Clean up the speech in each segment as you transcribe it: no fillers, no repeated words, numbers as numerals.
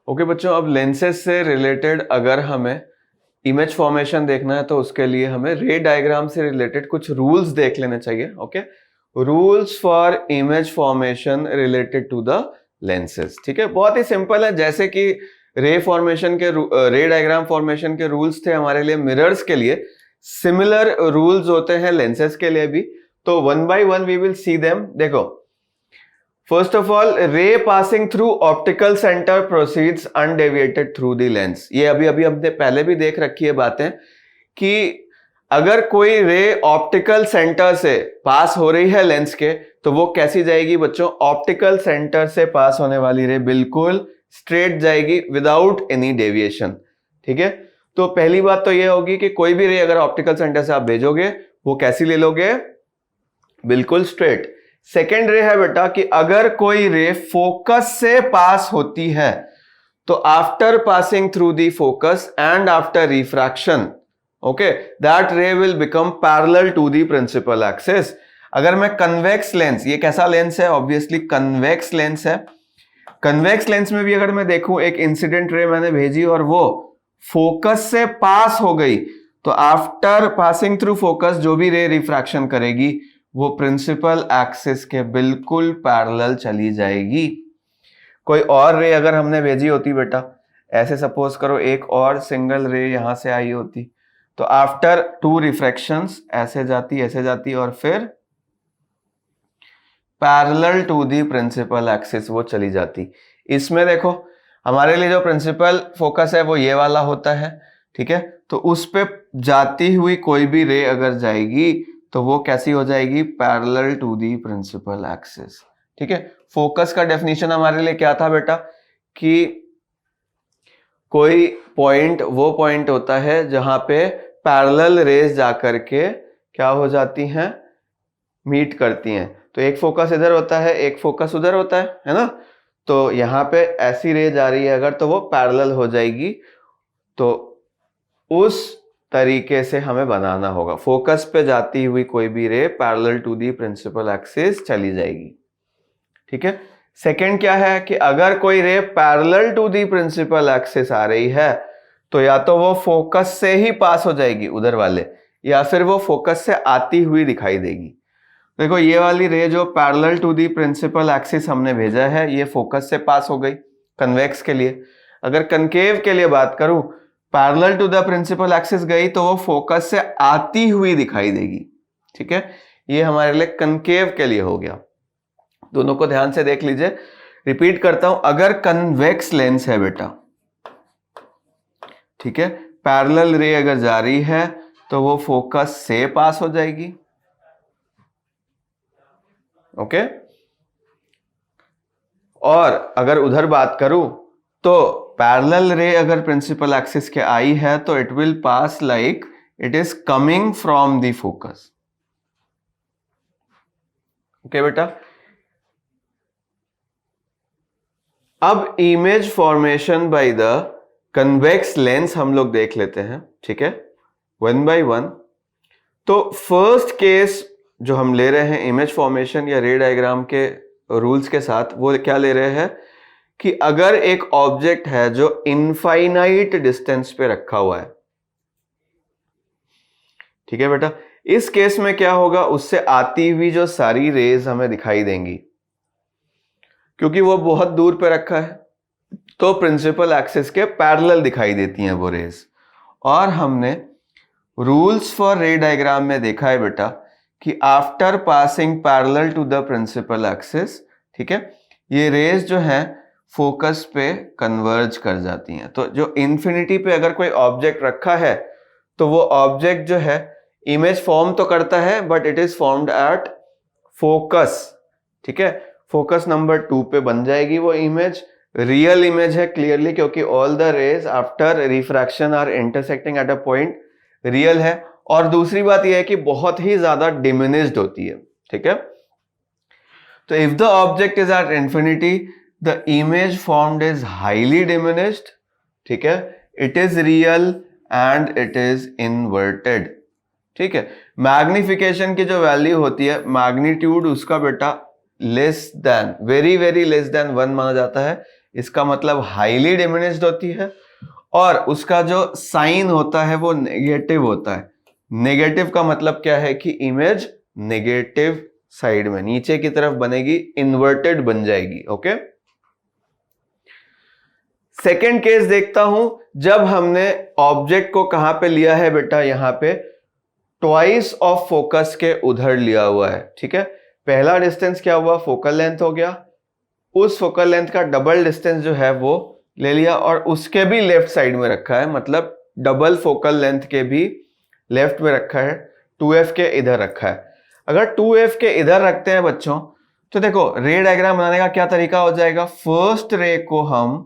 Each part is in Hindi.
ओके बच्चों, अब लेंसेज से रिलेटेड अगर हमें इमेज फॉर्मेशन देखना है तो उसके लिए हमें रे डायग्राम से रिलेटेड कुछ रूल्स देख लेने चाहिए। Okay, rules for image formation related to the lenses. ठीक है, बहुत ही सिंपल है। जैसे कि रे फॉर्मेशन के रे डायग्राम फॉर्मेशन के रूल्स थे हमारे लिए मिरर्स के लिए, सिमिलर रूल्स होते हैं लेंसेज के लिए भी। तो one by one we will see them. देखो, first of all, ray passing through optical centre proceeds undeviated through the lens. ये अभी हमने पहले भी देख रखी है बातें कि अगर कोई रे ऑप्टिकल सेंटर से पास हो रही है लेंस के, तो वो कैसी जाएगी बच्चों? ऑप्टिकल सेंटर से पास होने वाली रे बिल्कुल स्ट्रेट जाएगी विदाउट एनी डेविएशन। ठीक है, तो पहली बात तो ये होगी कि कोई भी रे अगर ऑप्टिकल सेंटर से आप भेजोगे वो कैसी ले लोगे? बिल्कुल स्ट्रेट। सेकेंड रे है बेटा कि अगर कोई रे फोकस से पास होती है तो after passing through the focus and after refraction, okay, that ray will become parallel to the principal axis. अगर मैं कन्वेक्स लेंस, ये कैसा लेंस है? ऑब्वियसली कन्वेक्स लेंस है। कन्वेक्स लेंस में भी अगर मैं देखूं एक इंसिडेंट रे मैंने भेजी और वो फोकस से पास हो गई, तो आफ्टर पासिंग थ्रू फोकस जो भी रे रिफ्रैक्शन करेगी वो प्रिंसिपल एक्सिस के बिल्कुल पैरेलल चली जाएगी। कोई और रे अगर हमने भेजी होती बेटा, ऐसे सपोज करो एक और सिंगल रे यहां से आई होती, तो आफ्टर टू रिफ्रैक्शंस ऐसे जाती और फिर parallel to the principal axis वो चली जाती। इसमें देखो हमारे लिए जो प्रिंसिपल फोकस है वो ये वाला होता है। ठीक है, तो उस पे जाती हुई कोई भी रे अगर जाएगी तो वो कैसी हो जाएगी? Parallel to the principal axis. ठीक है, फोकस का डेफिनेशन हमारे लिए क्या था बेटा? कि कोई पॉइंट वो पॉइंट होता है जहां पे पैरेलल रेज जाकर के क्या हो जाती हैं? मीट करती हैं। तो एक फोकस इधर होता है, एक फोकस उधर होता है ना? तो यहां पे ऐसी रेज आ रही है अगर, तो वो पैरेलल हो जाएगी। तो उस तरीके से हमें बनाना होगा। फोकस पे जाती हुई कोई भी ray parallel to the principal axis चली जाएगी। ठीक है, सेकंड क्या है कि अगर कोई ray parallel to the principal axis आ रही है तो या तो वो फोकस से ही पास हो जाएगी उधर वाले, या फिर वो फोकस से आती हुई दिखाई देगी। देखो ये वाली रे जो parallel to the principal axis हमने भेजा है ये फोकस से पास हो गई कन्वेक्स के लिए। अगर कनकेव के लिए बात करूं, parallel to the principal axis गई तो वो फोकस से आती हुई दिखाई देगी। ठीक है, ये हमारे लिए कनकेव के लिए हो गया। दोनों को ध्यान से देख लीजिए। रिपीट करता हूं, अगर कन्वेक्स लेंस है बेटा, ठीक है, पैरेलल रे अगर जा रही है तो वो फोकस से पास हो जाएगी। ओके, और अगर उधर बात करूं तो पैरेलल रे अगर प्रिंसिपल एक्सिस के आई है तो it will pass like it is coming from the focus. Okay बेटा, अब image formation by the convex lens हम लोग देख लेते हैं। ठीक है, वन बाय वन। तो फर्स्ट केस जो हम ले रहे हैं इमेज फॉर्मेशन या रे डायग्राम के रूल्स के साथ, वो क्या ले रहे हैं कि अगर एक ऑब्जेक्ट है जो इनफाइनाइट डिस्टेंस पे रखा हुआ है, ठीक है बेटा, इस केस में क्या होगा? उससे आती हुई जो सारी रेज हमें दिखाई देंगी, क्योंकि वो बहुत दूर पे रखा है तो प्रिंसिपल एक्सिस के पैरेलल दिखाई देती हैं वो रेज। और हमने रूल्स फॉर रे डायग्राम में देखा है बेटा कि after passing parallel to the principal axis, ठीक है, ये रेज जो है फोकस पे कन्वर्ज कर जाती हैं। तो जो इंफिनिटी पे अगर कोई ऑब्जेक्ट रखा है तो वो ऑब्जेक्ट जो है इमेज फॉर्म तो करता है but it is formed at focus. ठीक है, फोकस नंबर 2 पे बन जाएगी वो इमेज। रियल इमेज है क्लियरली, क्योंकि all the rays after refraction are intersecting at a point, real है। और दूसरी बात यह है कि बहुत ही ज्यादा डिमिनिश्ड होती है। ठीक है, तो if the object is at infinity the image formed is highly diminished, ठीक है, it is real and it is inverted। ठीक है, मैग्निफिकेशन की जो वैल्यू होती है, मैग्नीट्यूड उसका बेटा less than, very very less than 1 माना जाता है, इसका मतलब हाईली डिमिनिश्ड होती है, और उसका जो साइन होता है वो नेगेटिव होता है। नेगेटिव का मतलब क्या है कि इमेज नेगेटिव साइड में नीचे की तरफ बनेगी, इन्वर्टेड बन जाएगी। ओके, सेकेंड केस देखता हूं, जब हमने ऑब्जेक्ट को कहां पे लिया है बेटा, यहां पे ट्वाइस ऑफ फोकस के उधर लिया हुआ है। ठीक है, पहला डिस्टेंस क्या हुआ, फोकल लेंथ हो गया, उस फोकल लेंथ का डबल डिस्टेंस जो है वो ले लिया और उसके भी लेफ्ट साइड में रखा है, मतलब डबल फोकल लेंथ के भी लेफ्ट में रखा है, 2f के इधर रखा है। अगर 2f के इधर रखते हैं बच्चों, तो देखो रे डायग्राम बनाने का क्या तरीका हो जाएगा, फर्स्ट रे को हम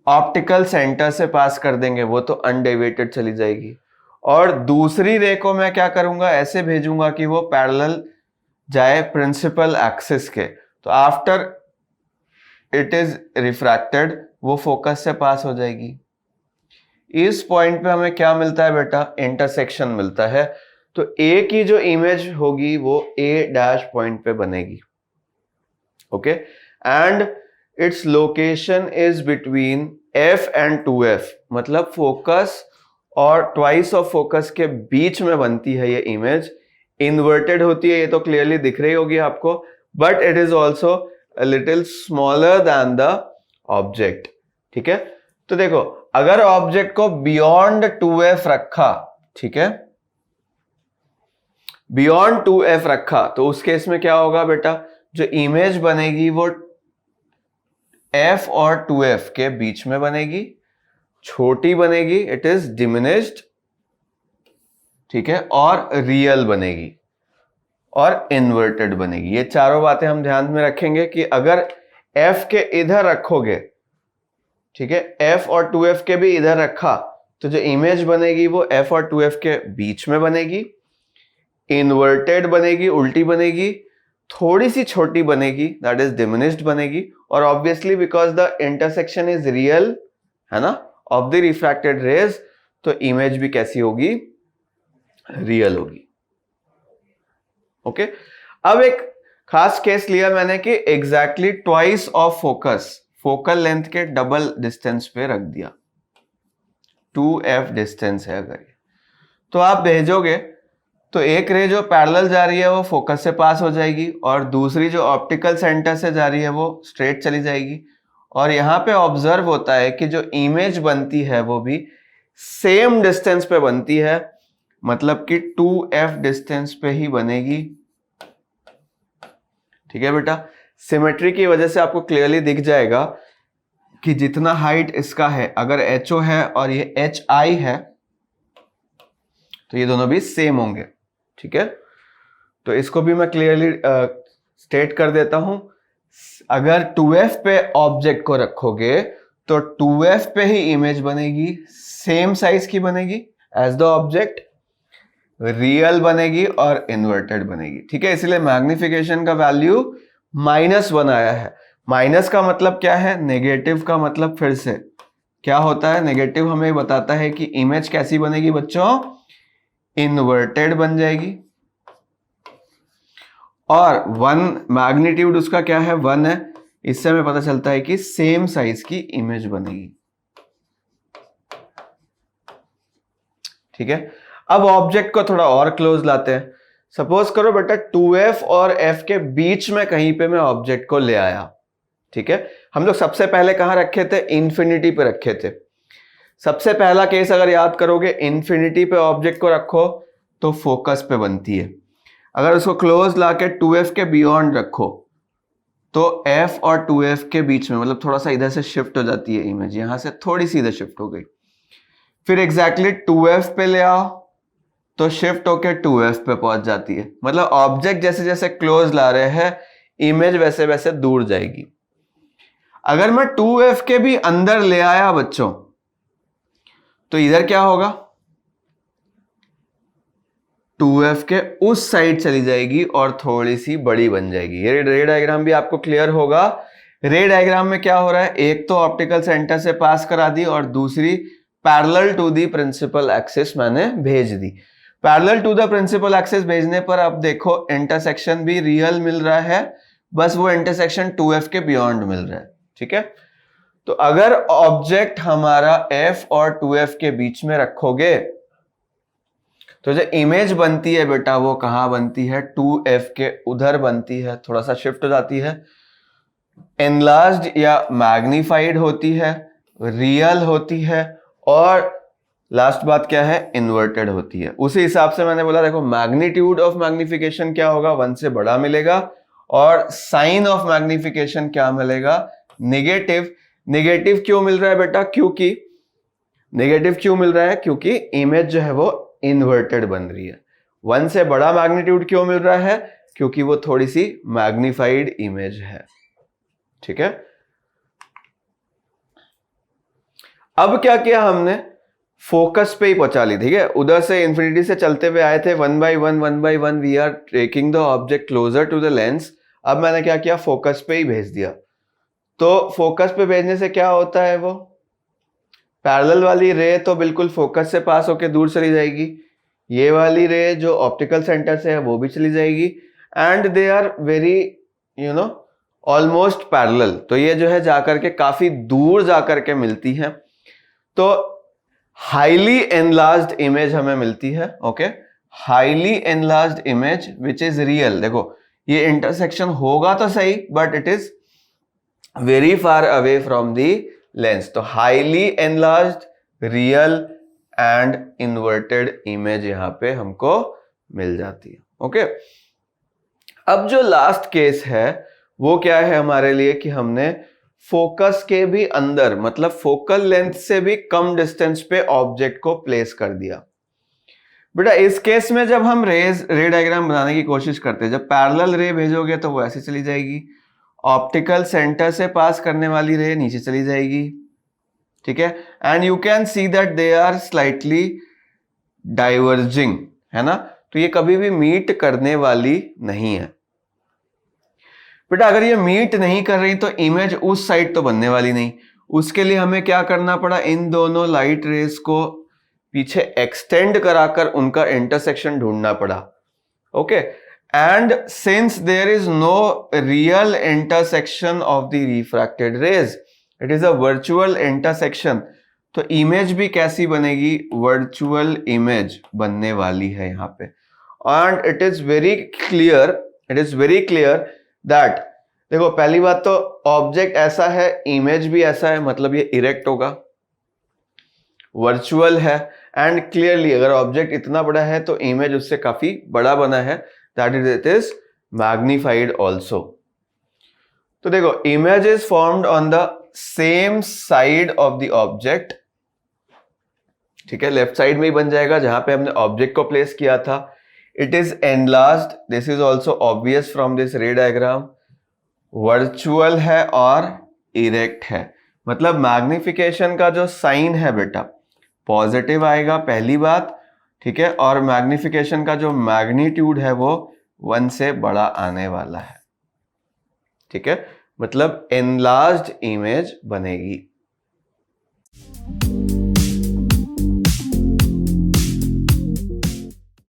ऑप्टिकल सेंटर से पास कर देंगे, वो तो अनडेविएटेड चली जाएगी, और दूसरी रे को मैं क्या करूंगा, ऐसे भेजूंगा कि वो पैरेलल जाए प्रिंसिपल एक्सिस के, तो आफ्टर इट इज रिफ्रैक्टेड वो फोकस से पास हो जाएगी। इस पॉइंट पे हमें क्या मिलता है बेटा, इंटरसेक्शन मिलता है, तो ए की जो इमेज होगी वो ए डैश पॉइंट पे बनेगी। Okay, and its location is between f and 2f, मतलब फोकस और ट्वाइस ऑफ फोकस के बीच में बनती है ये इमेज। इन्वर्टेड होती है, ये तो क्लियरली दिख रही होगी आपको, but it is also a little smaller than the object. ठीक है, तो देखो अगर ऑब्जेक्ट को बियॉन्ड 2f रखा, ठीक है, बियॉन्ड 2f रखा, तो उस केस में क्या होगा बेटा, जो इमेज बनेगी वो f और 2f के बीच में बनेगी, छोटी बनेगी, इट इज डिमिनिश्ड, ठीक है, और रियल बनेगी और इन्वर्टेड बनेगी। ये चारों बातें हम ध्यान में रखेंगे कि अगर f के इधर रखोगे, ठीक है, f और 2f के भी इधर रखा, तो जो इमेज बनेगी वो f और 2f के बीच में बनेगी, इन्वर्टेड बनेगी, उल्टी बनेगी, थोड़ी सी छोटी बनेगी, दैट इज डिमिनिश्ड बनेगी, और obviously because the intersection is real, है ना, ऑफ द रिफ्रैक्टेड रेज, तो इमेज भी कैसी होगी, रियल होगी। ओके, अब एक खास केस लिया मैंने कि exactly twice of focus, focal length के डबल डिस्टेंस पे रख दिया, 2f डिस्टेंस है अगर, तो आप भेजोगे तो एक रे जो पैरेलल जा रही है वो फोकस से पास हो जाएगी, और दूसरी जो ऑप्टिकल सेंटर से जा रही है वो स्ट्रेट चली जाएगी, और यहां पे ऑब्जर्व होता है कि जो इमेज बनती है वो भी सेम डिस्टेंस पे बनती है, मतलब कि 2f डिस्टेंस पे ही बनेगी। ठीक है बेटा, सिमेट्री की वजह से आपको क्लियरली दिख जाएगा कि जितना हाइट इसका है, अगर HO है और ये HI है, तो ये दोनों भी सेम होंगे। ठीक है, तो इसको भी मैं क्लियरली स्टेट कर देता हूं, अगर 2f पे ऑब्जेक्ट को रखोगे तो 2f पे ही इमेज बनेगी, सेम साइज की बनेगी एज द ऑब्जेक्ट, रियल बनेगी और इन्वर्टेड बनेगी। ठीक है, इसलिए मैग्निफिकेशन का वैल्यू -1 आया है। माइनस का मतलब क्या है, नेगेटिव का मतलब फिर से क्या होता है, नेगेटिव हमें बताता है कि इमेज कैसी बनेगी बच्चों, इन्वर्टेड बन जाएगी, और 1 मैग्नीट्यूड उसका क्या है, 1 है, इससे हमें पता चलता है कि सेम साइज की इमेज बनेगी। ठीक है, अब ऑब्जेक्ट को थोड़ा और क्लोज लाते हैं। सपोज करो बेटा 2f और f के बीच में कहीं पे मैं ऑब्जेक्ट को ले आया। ठीक है, हम लोग सबसे पहले कहां रखे थे, इन्फिनिटी पे रखे थे। सबसे पहला केस अगर याद करोगे, इन्फिनिटी पे ऑब्जेक्ट को रखो तो फोकस पे बनती है, अगर उसको क्लोज लाके 2f के बियॉन्ड रखो तो f और 2f के बीच में, मतलब थोड़ा सा इधर से शिफ्ट हो जाती है इमेज, यहां से थोड़ी सी इधर शिफ्ट हो गई, फिर एग्जैक्टली 2f पे ले आओ तो शिफ्ट होके 2f पे पहुंच जाती है, मतलब ऑब्जेक्ट जैसे जैसे क्लोज ला रहे हैं इमेज वैसे वैसे दूर जाएगी। अगर मैं 2f के भी अंदर ले आया बच्चों, तो इधर क्या होगा, 2f के उस साइड चली जाएगी और थोड़ी सी बड़ी बन जाएगी। ये रे डायग्राम भी आपको क्लियर होगा। रे डायग्राम में क्या हो रहा है, एक तो ऑप्टिकल सेंटर से पास करा दी और दूसरी parallel to the principal axis मैंने भेज दी। Parallel to the principal axis भेजने पर अब देखो इंटरसेक्शन भी रियल मिल रहा है, बस वो इंटरसेक्शन 2f के बियॉन्ड मिल रहा है। ठीक है। तो अगर ऑब्जेक्ट हमारा f और 2f के बीच में रखोगे तो जो इमेज बनती है बेटा वो कहां बनती है, 2f के उधर बनती है, थोड़ा सा शिफ्ट हो जाती है, एनलार्ज्ड या मैग्नीफाइड होती है, रियल होती है, और लास्ट बात क्या है, इन्वर्टेड होती है। उसी हिसाब से मैंने बोला देखो मैग्नीट्यूड ऑफ मैग्निफिकेशन क्या होगा, 1 से बड़ा मिलेगा, और साइन ऑफ मैग्निफिकेशन क्या मिलेगा, नेगेटिव। नेगेटिव क्यों मिल रहा है बेटा, क्योंकि नेगेटिव क्यों मिल रहा है, क्योंकि इमेज जो है वो इन्वर्टेड बन रही है। 1 से बड़ा मैग्नीट्यूड क्यों मिल रहा है, क्योंकि वो थोड़ी सी मैग्नीफाइड इमेज है, ठीक है। अब क्या किया हमने, फोकस पे ही पहुंचा ली, ठीक है। उधर से इंफिनिटी से चलते हुए आए थे, 1 by 1 we are taking the object closer to the lens. अब मैंने क्या किया, फोकस पे ही भेज दिया। तो फोकस पे भेजने से क्या होता है, वो पैरेलल वाली रे तो बिल्कुल फोकस से पास होके दूर चली जाएगी, ये वाली रे जो ऑप्टिकल सेंटर से है वो भी चली जाएगी, and they are very almost parallel. तो ये जो है जाकर के काफी दूर जाकर के मिलती है, तो हाईली एनलार्ज्ड इमेज हमें मिलती है, okay. Highly enlarged image which is real. देखो ये इंटरसेक्शन होगा तो सही, but it is very far away from the lens. तो highly enlarged, real and inverted image यहां पे हमको मिल जाती है, ओके। अब जो लास्ट केस है वो क्या है हमारे लिए, कि हमने फोकस के भी अंदर, मतलब फोकल लेंथ से भी कम डिस्टेंस पे ऑब्जेक्ट को प्लेस कर दिया। बेटा इस केस में जब हम रे डायग्राम बनाने की कोशिश करते हैं, जब पैरेलल रे भेजोगे तो वो ऐसे चली जाएगी, ऑप्टिकल सेंटर से पास करने वाली रे नीचे चली जाएगी, ठीक है। And you can see that they are slightly diverging, है ना। तो ये कभी भी मीट करने वाली नहीं है। बेटा अगर ये मीट नहीं कर रही तो इमेज उस साइड तो बनने वाली नहीं। उसके लिए हमें क्या करना पड़ा, इन दोनों लाइट रेज को पीछे एक्सटेंड कराकर उनका इंटरसेक्शन ढूंढना पड़ा, okay. And since there is no real intersection of the refracted rays, it is a virtual intersection, तो इमेज भी कैसी बनेगी, वर्चुअल इमेज बनने वाली है यहां पे। And it is very clear that, देखो पहली बात तो ऑब्जेक्ट ऐसा है, इमेज भी ऐसा है, मतलब ये इरेक्ट होगा, वर्चुअल है, एंड क्लियरली अगर ऑब्जेक्ट इतना बड़ा है तो इमेज उससे काफी बड़ा बना है, that is it is magnified also. तो देखो image is formed on the same side of the object, ठीक है, लेफ्ट साइड में ही बन जाएगा जहां पे हमने ऑब्जेक्ट को प्लेस किया था। It is enlarged, this is also obvious from this रे डायग्राम, वर्चुअल है और इरेक्ट है, मतलब मैग्निफिकेशन का जो साइन है बेटा पॉजिटिव आएगा पहली बात, ठीक है, और मैग्निफिकेशन का जो मैग्नीट्यूड है वो 1 से बड़ा आने वाला है, ठीक है, मतलब एनलार्ज्ड इमेज बनेगी।